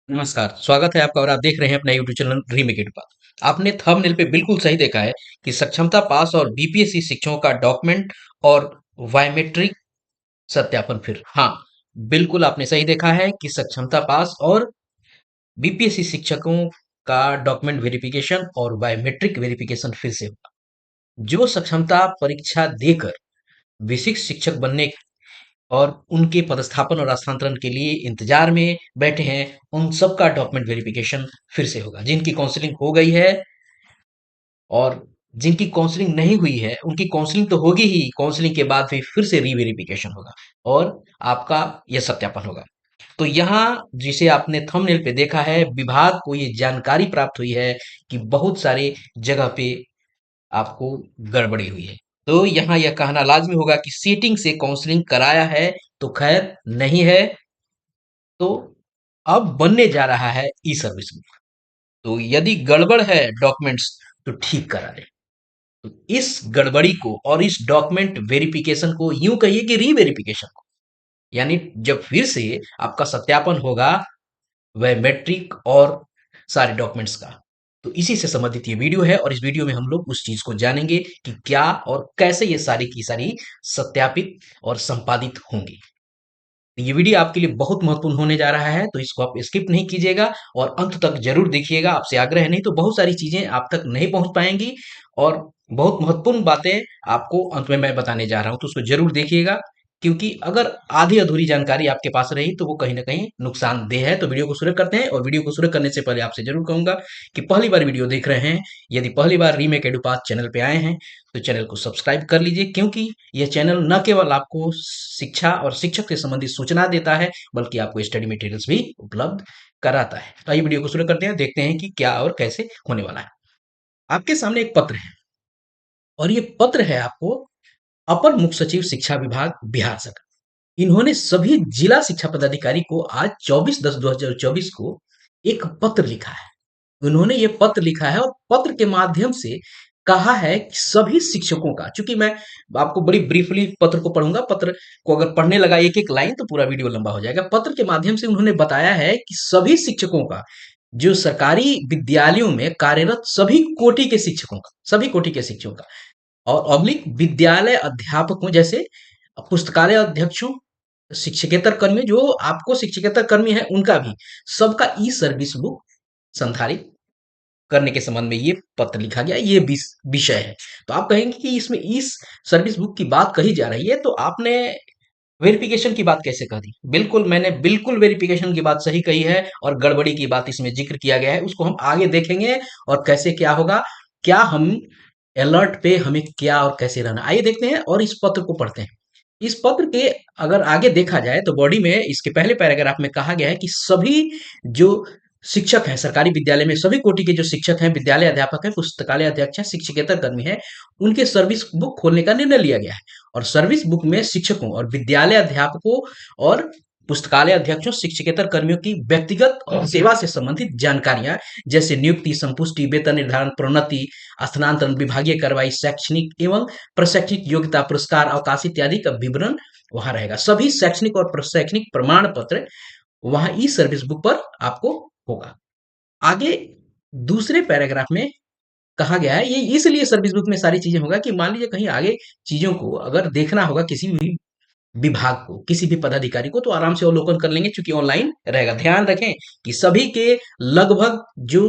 नमस्कार, स्वागत है आपका और आप देख रहे हैं अपना यूट्यूब चैनल रीमेक इट बात। आपने थंबनेल पे बिल्कुल सही देखा है कि सक्षमता पास और बीपीएससी शिक्षकों का डॉक्यूमेंट और बायोमेट्रिक सत्यापन फिर हाँ, बिल्कुल आपने सही देखा है कि सक्षमता पास और बीपीएससी शिक्षकों का डॉक्यूमेंट वेरिफिकेशन और बायोमेट्रिक वेरिफिकेशन फिर से होगा। जो सक्षमता परीक्षा देकर विशिष्ट शिक्षक बनने और उनके पदस्थापन और स्थानांतरण के लिए इंतजार में बैठे हैं, उन सबका डॉक्यूमेंट वेरिफिकेशन फिर से होगा। जिनकी काउंसलिंग हो गई है और जिनकी काउंसलिंग नहीं हुई है, उनकी काउंसलिंग तो होगी ही, काउंसलिंग के बाद फिर से रीवेरिफिकेशन होगा और आपका यह सत्यापन होगा। तो यहाँ जिसे आपने थंबनेल पे देखा है, विभाग को ये जानकारी प्राप्त हुई है कि बहुत सारे जगह पे आपको गड़बड़ी हुई है। तो यहाँ यह कहना लाज़मी होगा कि सीटिंग से काउंसलिंग कराया है, तो खैर नहीं है, तो अब बनने जा रहा है ई-सर्विस बुक। तो यदि गड़बड़ है डॉक्यूमेंट्स तो ठीक करा दें। तो इस गड़बड़ी को और इस डॉक्यूमेंट वेरिफिकेशन को यूँ कहिए कि री-वेरिफिकेशन को, यानी जब फिर से आपका सत्यापन होगा बायोमेट्रिक और सारे डॉक्यूमेंट्स का। तो इसी से संबंधित ये वीडियो है और इस वीडियो में हम लोग उस चीज को जानेंगे कि क्या और कैसे ये सारी की सारी सत्यापित और संपादित होंगी। तो ये वीडियो आपके लिए बहुत महत्वपूर्ण होने जा रहा है, तो इसको आप स्किप नहीं कीजिएगा और अंत तक जरूर देखिएगा। आपसे आग्रह है, नहीं तो बहुत सारी चीजें आप तक नहीं पहुंच पाएंगी और बहुत महत्वपूर्ण बातें आपको अंत में मैं बताने जा रहा हूं, तो उसको जरूर देखिएगा। क्योंकि अगर आधी अधूरी जानकारी आपके पास रही तो वो कहीं ना कहीं नुकसानदेह है। तो वीडियो को शुरू करते हैं और वीडियो को शुरू करने से पहले आपसे जरूर कहूंगा कि पहली बार वीडियो देख रहे हैं, यदि पहली बार रीमेक एडुपाथ चैनल पे आए हैं तो चैनल को सब्सक्राइब कर लीजिए। क्योंकि यह चैनल न केवल आपको शिक्षा और शिक्षक से संबंधित सूचना देता है, बल्कि आपको स्टडी मटेरियल्स भी उपलब्ध कराता है। तो आइए वीडियो को शुरू करते हैं, देखते हैं कि क्या और कैसे होने वाला है। आपके सामने एक पत्र है और ये पत्र है आपको अपर मुख्य सचिव शिक्षा विभाग बिहार सरकार। इन्होंने सभी जिला शिक्षा पदाधिकारी को आज 24/10/2024 को एक पत्र लिखा है। उन्होंने ये पत्र लिखा है और पत्र के माध्यम से कहा है कि सभी शिक्षकों का, चूंकि मैं आपको बड़ी ब्रीफली पत्र को पढ़ूंगा, पत्र को अगर पढ़ने लगा एक एक लाइन तो पूरा वीडियो लंबा हो जाएगा। पत्र के माध्यम से उन्होंने बताया है कि सभी शिक्षकों का, जो सरकारी विद्यालयों में कार्यरत सभी कोटि के शिक्षकों का और ऑब्लिक विद्यालय अध्यापकों, जैसे पुस्तकालय अध्यक्षों, शिक्षकेतर कर्मी, जो आपको शिक्षकेतर कर्मी है उनका भी, सबका ई सर्विस बुक संधारित करने के संबंध में ये पत्र लिखा गया, ये विषय है। तो आप कहेंगे कि इसमें इस सर्विस बुक की बात कही जा रही है, तो आपने वेरिफिकेशन की बात कैसे कह दी? बिल्कुल, मैंने बिल्कुल वेरिफिकेशन की बात सही कही है और गड़बड़ी की बात इसमें जिक्र किया गया है, उसको हम आगे देखेंगे और कैसे क्या होगा, क्या हम अलर्ट पे हमें क्या और कैसे रहना। आइए देखते हैं और इस पत्र को पढ़ते हैं। इस पत्र के अगर आगे देखा जाए तो बॉडी में इसके पहले पैराग्राफ में कहा गया है कि सभी जो शिक्षक हैं सरकारी विद्यालय में, सभी कोटि के जो शिक्षक हैं, विद्यालय अध्यापक हैं, पुस्तकालय अध्यक्ष हैं, शिक्षकेतर कर्मी हैं, उनके सर्विस बुक खोलने का निर्णय लिया गया है। और सर्विस बुक में शिक्षकों और विद्यालय अध्यापकों और पुस्तकालय अध्यक्षों, शिक्षकेतर कर्मियों की व्यक्तिगत और सेवा से संबंधित जानकारियां, जैसे नियुक्ति, संपुष्टि, वेतन निर्धारण, प्रोन्नति, स्थानांतरण, विभागीय कार्रवाई, शैक्षणिक एवं प्रशैक्षणिक योग्यता, पुरस्कार, अवकाश इत्यादि का विवरण वहां रहेगा। सभी शैक्षणिक और प्रशैक्षणिक प्रमाण पत्र वहां ई सर्विस बुक पर आपको होगा। आगे दूसरे पैराग्राफ में कहा गया है, ये इसलिए सर्विस बुक में सारी चीजें होगा कि मान लीजिए कहीं आगे चीजों को अगर देखना होगा किसी भी विभाग को, किसी भी पदाधिकारी को, तो आराम से अवलोकन कर लेंगे, चूंकि ऑनलाइन रहेगा। ध्यान रखें कि सभी के लगभग जो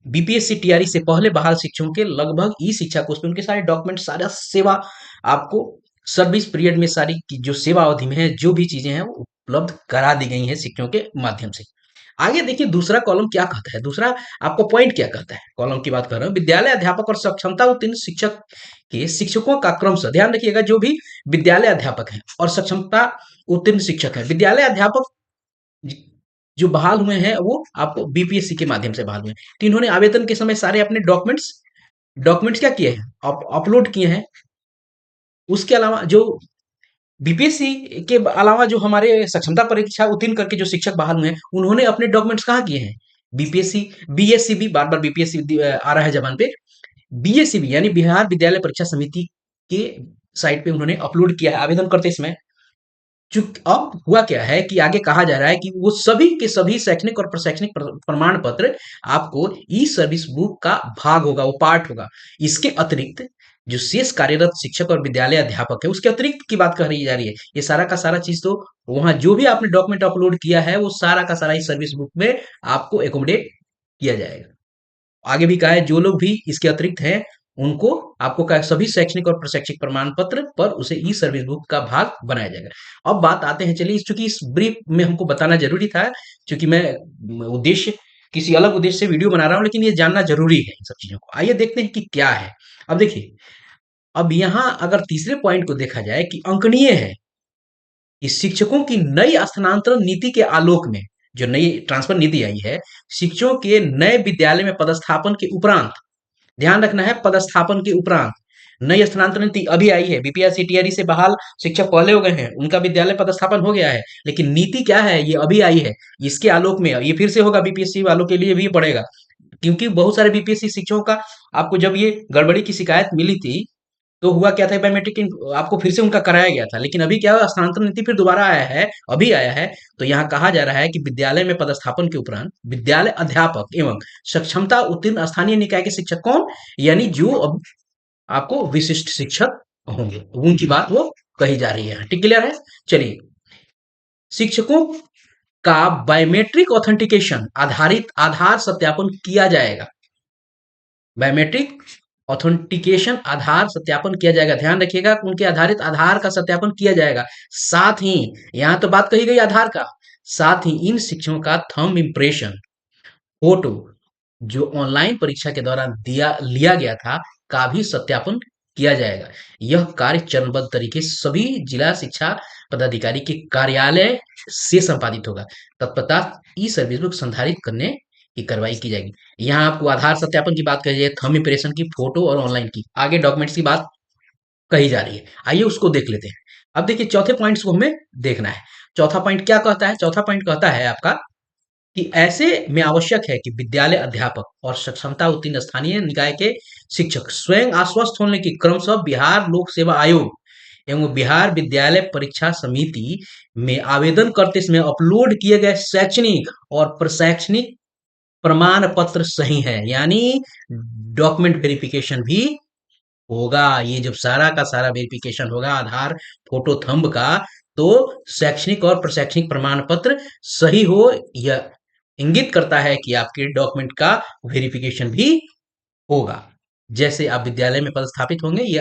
बीपीएससी टीआरई से पहले बहाल शिक्षकों के लगभग ई शिक्षा कोष पे उनके सारे डॉक्यूमेंट, सारा सेवा आपको सर्विस पीरियड में सारी की जो सेवा अवधि में है, जो भी चीजें हैं वो उपलब्ध करा दी गई हैं शिक्षकों के माध्यम से। आगे देखिए दूसरा कॉलम क्या कहता है, दूसरा आपको पॉइंट क्या कहता है, कॉलम की बात कर रहा हूं। विद्यालय अध्यापक और सक्षमता उत्तीर्ण शिक्षक के शिक्षकों का क्रमशः, ध्यान रखिएगा, जो भी विद्यालय अध्यापक हैं और सक्षमता उत्तीर्ण शिक्षक हैं, विद्यालय अध्यापक जो बहाल हुए हैं वो आपको बीपीएससी के माध्यम से बहाल हुए हैं। तो इन्होंने आवेदन के समय सारे अपने डॉक्यूमेंट्स डॉक्यूमेंट्स क्या किए हैं, अपलोड किए हैं। उसके अलावा जो बीपीएससी के अलावा जो हमारे सक्षमता परीक्षा उत्तीर्ण करके जो शिक्षक बहाल हुए हैं, उन्होंने अपने डॉक्यूमेंट्स कहाँ किए हैं? बीपीएससी, बीएससीबी, बार बार बीपीएससी आ रहा है जबान पे, बीएससीबी यानी बिहार विद्यालय परीक्षा समिति के साइट पे उन्होंने अपलोड किया है आवेदन करते समय। चूंकि अब हुआ क्या है कि आगे कहा जा रहा है कि वो सभी के सभी शैक्षणिक और प्रशैक्षणिक प्रमाण पत्र आपको ई सर्विस बुक का भाग होगा, वो पार्ट होगा। इसके अतिरिक्त जो शेष कार्यरत शिक्षक और विद्यालय अध्यापक है उसके अतिरिक्त की बात कही जा रही है। ये सारा का सारा चीज तो वहां जो भी आपने डॉक्यूमेंट अपलोड किया है वो सारा का सारा इस सर्विस बुक में आपको एकोमोडेट किया जाएगा। आगे भी कहा है जो लोग भी इसके अतिरिक्त हैं उनको आपको क्या सभी शैक्षणिक और प्रशैक्षिक प्रमाण पत्र पर उसे ई सर्विस बुक का भाग बनाया जाएगा। अब बात आते हैं, चलिए चूंकि इस ब्रीफ में हमको बताना जरूरी था, क्योंकि मैं उद्देश्य किसी अलग उद्देश्य से वीडियो बना रहा हूं, लेकिन ये जानना जरूरी है इन सब चीजों को। आइए देखते हैं कि क्या है। अब देखिए, अब यहाँ अगर तीसरे पॉइंट को देखा जाए कि अंकनीय है कि शिक्षकों की नई स्थानांतरण नीति के आलोक में, जो नई ट्रांसफर नीति आई है, शिक्षकों के नए विद्यालय में पदस्थापन के उपरांत, ध्यान रखना है पदस्थापन के उपरांत, नई स्थानांतरण नीति अभी आई है। बीपीएससी टीआरई से बहाल शिक्षक पहले हो गए हैं, उनका विद्यालय पदस्थापन हो गया है, लेकिन नीति क्या है ये अभी आई है। इसके आलोक में ये फिर से होगा, बीपीएससी वालों के लिए भी पड़ेगा, क्योंकि बहुत सारे बीपीएससी शिक्षकों का आपको जब ये गड़बड़ी की शिकायत मिली थी तो हुआ क्या था, बायोमेट्रिक आपको फिर से उनका कराया गया था, लेकिन अभी क्या हुआ, स्थानांतरण नीति फिर दोबारा आया है, अभी आया है। तो यहाँ कहा जा रहा है कि विद्यालय में पदस्थापन के उपरांत विद्यालय अध्यापक एवं सक्षमता उत्तीर्ण स्थानीय निकाय के शिक्षक कौन, यानी जो अब आपको विशिष्ट शिक्षक होंगे, उनकी बात वो कही जा रही है। ठीक, क्लियर है। चलिए, शिक्षकों का बायोमेट्रिक ऑथेंटिकेशन आधारित आधार सत्यापन किया जाएगा। बायोमेट्रिक ऑथेंटिकेशन आधार सत्यापन किया जाएगा, ध्यान रखिएगा, उनके आधारित आधार का सत्यापन किया जाएगा। साथ ही यहां तो बात कही गई आधार का, साथ ही इन शिक्षकों का थंब इम्प्रेशन फोटो जो ऑनलाइन परीक्षा के दौरान दिया लिया गया था का भी सत्यापन किया जाएगा। यह कार्य चरणबद्ध तरीके से सभी जिला शिक्षा पदाधिकारी के कार्यालय से संपादित होगा। तत्पश्चात ई सर्विस बुक संधारित करने की कार्रवाई की जाएगी। यहाँ आपको आधार सत्यापन की बात कही जाए, थंब इम्प्रेशन की, फोटो और ऑनलाइन की, आगे डॉक्यूमेंट्स की बात कही जा रही है। आइए उसको देख लेते हैं। अब देखिए चौथे पॉइंट्स को हमें देखना है। चौथा पॉइंट क्या कहता है, चौथा पॉइंट कहता है आपका कि ऐसे में आवश्यक है कि विद्यालय अध्यापक और सक्षमता उत्तीर्ण स्थानीय निकाय के शिक्षक स्वयं आश्वस्त होने की क्रमशः बिहार लोक सेवा आयोग एवं बिहार विद्यालय परीक्षा समिति में आवेदन करते समय अपलोड किए गए शैक्षणिक और प्रशैक्षणिक प्रमाण पत्र सही है, यानी डॉक्यूमेंट वेरिफिकेशन भी होगा। ये जब सारा का सारा वेरिफिकेशन होगा आधार फोटो थंब का, तो शैक्षणिक और प्रशैक्षणिक प्रमाण पत्र सही हो, यह इंगित करता है कि आपके डॉक्यूमेंट का वेरिफिकेशन भी होगा। जैसे आप विद्यालय में पदस्थापित होंगे, ये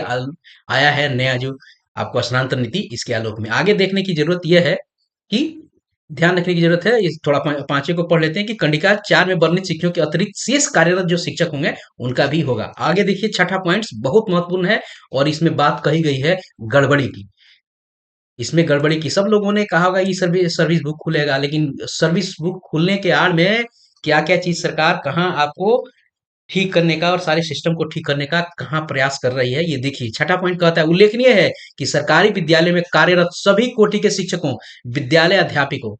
आया है नया जो आपको स्थानांतरण नीति, इसके आलोक में आगे देखने की जरूरत यह है कि ध्यान रखने की जरूरत है, इस थोड़ा पांचवे को पढ़ लेते हैं कि कंडिका 4 में वर्णित शिक्षकों के अतिरिक्त शेष कार्यरत जो शिक्षक होंगे उनका भी होगा। आगे देखिए छठा पॉइंट बहुत महत्वपूर्ण है और इसमें बात कही गई है गड़बड़ी की। इसमें गड़बड़ी की, सब लोगों ने कहा होगा ये सर्विस बुक खुलेगा, लेकिन सर्विस बुक खुलने के आड़ में क्या क्या चीज सरकार कहाँ आपको ठीक करने का और सारे सिस्टम को ठीक करने का कहाँ प्रयास कर रही है, ये देखिए। छठा पॉइंट कहता है उल्लेखनीय है कि सरकारी विद्यालय में कार्यरत सभी कोटि के शिक्षकों, विद्यालय अध्यापकों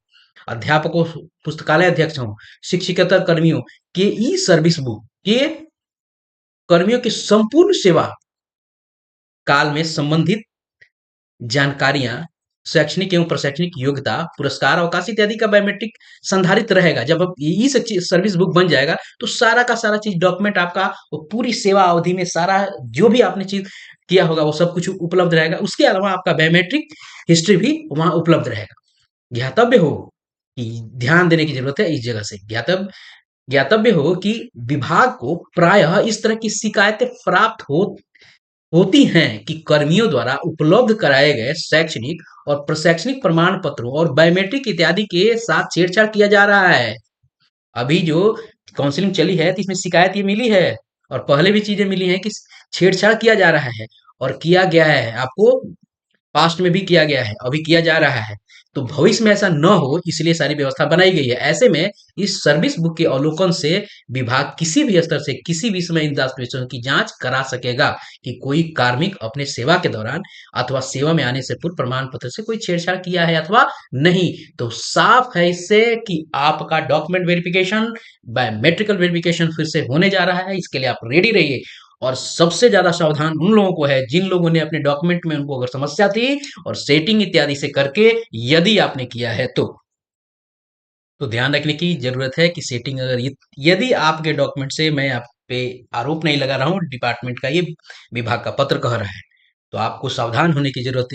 अध्यापकों पुस्तकालय अध्यक्षों, शिक्षकेतर कर्मियों के ई सर्विस बुक के कर्मियों की संपूर्ण सेवा काल में संबंधित जानकारियां, शैक्षणिक एवं प्रशैक्षणिक योग्यता, पुरस्कार, अवकाश इत्यादि का बायोमेट्रिक संधारित रहेगा। जब अब ई सर्विस बुक बन जाएगा तो सारा का सारा चीज डॉक्यूमेंट आपका वो पूरी सेवा अवधि में सारा जो भी आपने चीज किया होगा वो सब कुछ उपलब्ध रहेगा। उसके अलावा आपका बायोमेट्रिक हिस्ट्री भी वहां उपलब्ध रहेगा। ज्ञातव्य हो कि ध्यान देने की जरूरत है इस जगह से, ज्ञातव्य हो कि विभाग को प्रायः इस तरह की शिकायतें प्राप्त होती हैं कि कर्मियों द्वारा उपलब्ध कराए गए शैक्षणिक और प्रशैक्षणिक प्रमाण पत्रों और बायोमेट्रिक इत्यादि के साथ छेड़छाड़ किया जा रहा है। अभी जो काउंसलिंग चली है तो इसमें शिकायत ये मिली है और पहले भी चीजें मिली हैं कि छेड़छाड़ किया जा रहा है और किया गया है, आपको पास्ट में भी किया गया है, अभी किया जा रहा है। तो भविष्य में ऐसा न हो इसलिए सारी व्यवस्था बनाई गई है। ऐसे में इस सर्विस बुक के अवलोकन से विभाग किसी भी स्तर से किसी भी समय इन दस्तावेजों की जांच करा सकेगा कि कोई कार्मिक अपने सेवा के दौरान अथवा सेवा में आने से पूर्व प्रमाण पत्र से कोई छेड़छाड़ किया है अथवा नहीं। तो साफ है इससे कि आपका डॉक्यूमेंट वेरिफिकेशन, बायोमेट्रिकल वेरिफिकेशन फिर से होने जा रहा है। इसके लिए आप रेडी रहिए और सबसे ज्यादा सावधान उन लोगों को है जिन लोगों ने अपने डॉक्यूमेंट में उनको अगर समस्या थी और सेटिंग इत्यादि से करके यदि आपने किया है तो ध्यान रखने की जरूरत है कि सेटिंग अगर यदि आपके डॉक्यूमेंट से, मैं आप पे आरोप नहीं लगा रहा हूं, डिपार्टमेंट का ये विभाग का पत्र कह रहा है, तो आपको सावधान होने की जरूरत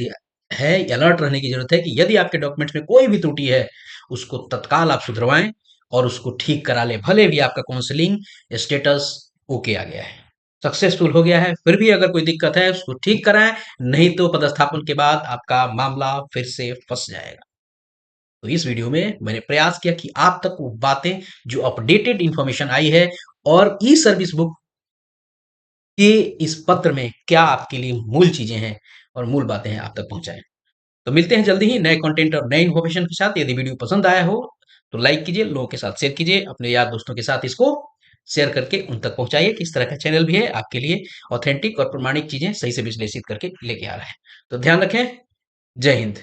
है, अलर्ट रहने की जरूरत है कि यदि आपके डॉक्यूमेंट्स में कोई भी त्रुटि है उसको तत्काल आप सुधरवाएं और उसको ठीक करा लें, भले भी आपका काउंसलिंग स्टेटस ओके आ गया है, सक्सेसफुल हो गया है, फिर भी अगर कोई दिक्कत है उसको ठीक कराएं, नहीं तो पदस्थापन के बाद आपका मामला फिर से फंस जाएगा। तो इस वीडियो में मैंने प्रयास किया कि आप तक वो बातें जो अपडेटेड इंफॉर्मेशन आई है और ई सर्विस बुक के इस पत्र में क्या आपके लिए मूल चीजें हैं और मूल बातें हैं आप तक पहुंचाएं। तो मिलते हैं जल्दी ही नए कंटेंट और नए इन्फॉर्मेशन के साथ। यदि वीडियो पसंद आया हो तो लाइक कीजिए, लोगों के साथ शेयर कीजिए, अपने यार दोस्तों के साथ इसको शेयर करके उन तक पहुंचाइए कि इस तरह का चैनल भी है आपके लिए ऑथेंटिक और प्रमाणिक चीजें सही से विश्लेषित करके लेके आ रहा है। तो ध्यान रखें। जय हिंद।